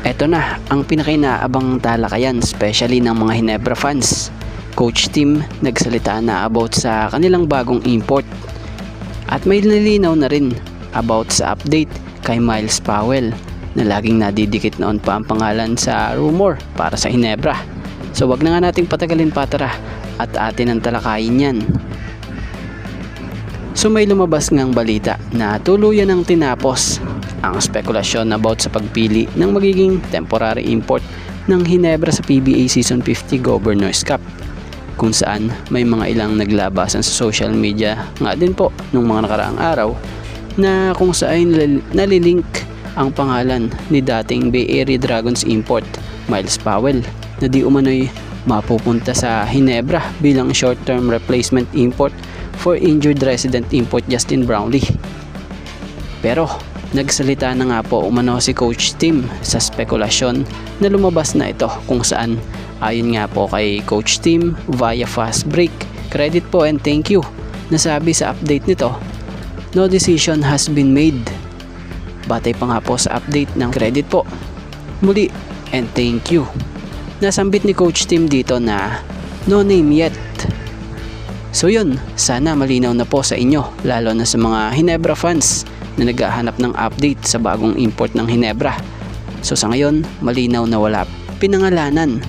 Eto na ang pinakinaabang talakayan, especially ng mga Hinebra fans. Coach Tim nagsalita na about sa kanilang bagong import. At may nilinaw na rin about sa update kay Miles Powell na laging nadidikit noon pa ang pangalan sa rumor para sa Hinebra. So wag na nga nating patagalin pa, tara at atin ang talakayin yan. So may lumabas ngang balita na tuluyan ng tinapos ang spekulasyon about sa pagpili ng magiging temporary import ng Hinebra sa PBA Season 50 Governors Cup, kung saan may mga ilang naglabasan sa social media nga din po nung mga nakaraang araw na kung saan nalilink ang pangalan ni dating Bay Area Dragons import Miles Powell na di umano'y mapupunta sa Hinebra bilang short-term replacement import for injured resident import Justin Brownlee. Pero nagsalita na nga po umano si Coach Tim sa spekulasyon na lumabas na ito, kung saan ayon nga po kay Coach Tim via Fast Break, credit po and thank you, nasabi sa update nito, no decision has been made. Batay pa nga po sa update ng credit po, muli and thank you. Nasambit ni Coach Tim dito na no name yet. So yun, sana malinaw na po sa inyo, lalo na sa mga Hinebra fans na naghahanap ng update sa bagong import ng Hinebra. So sa ngayon, malinaw na wala pinangalanan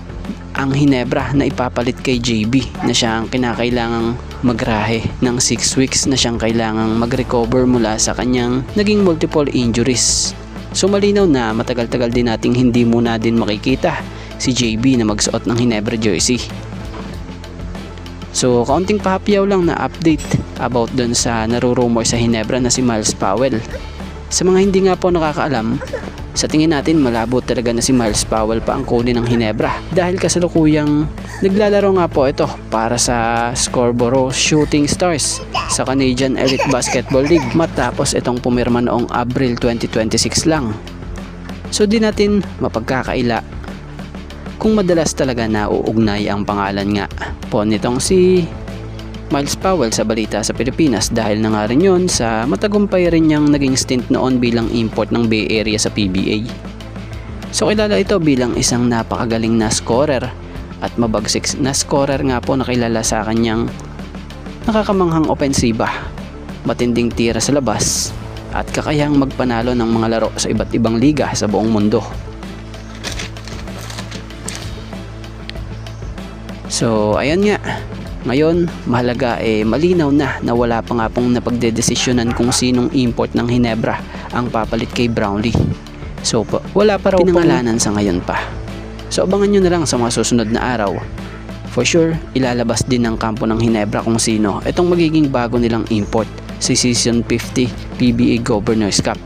ang Hinebra na ipapalit kay JB na siyang kinakailangang magrahe ng 6 weeks na siyang kailangang mag-recover mula sa kanyang naging multiple injuries. So malinaw na matagal-tagal din nating hindi muna din makikita si JB na magsuot ng Hinebra jersey. So kaunting pahapyaw lang na update about dun sa narurumor sa Hinebra na si Miles Powell. Sa mga hindi nga po nakakaalam, sa tingin natin malabo talaga na si Miles Powell pa ang kunin ng Hinebra dahil kasalukuyang naglalaro nga po ito para sa Scarborough Shooting Stars sa Canadian Elite Basketball League matapos itong pumirma noong Abril 2026 lang. So di natin mapagkakaila kung madalas talaga nauugnay ang pangalan nga po nitong si Miles Powell sa balita sa Pilipinas dahil na nga rin yun sa matagumpay rin niyang naging stint noon bilang import ng Bay Area sa PBA. So kilala ito bilang isang napakagaling na scorer at mabagsik na scorer nga po na kilala sa kanyang nakakamanghang opensiba, matinding tira sa labas at kakayahang magpanalo ng mga laro sa iba't ibang liga sa buong mundo. So ayan nga, ngayon mahalaga malinaw na wala pa nga pong napagdedesisyonan kung sinong import ng Hinebra ang papalit kay Brownlee. So wala pa raw pinangalanan sa ngayon pa. So abangan nyo na lang sa mga susunod na araw. For sure, ilalabas din ng kampo ng Hinebra kung sino itong magiging bago nilang import sa Season 50 PBA Governors Cup.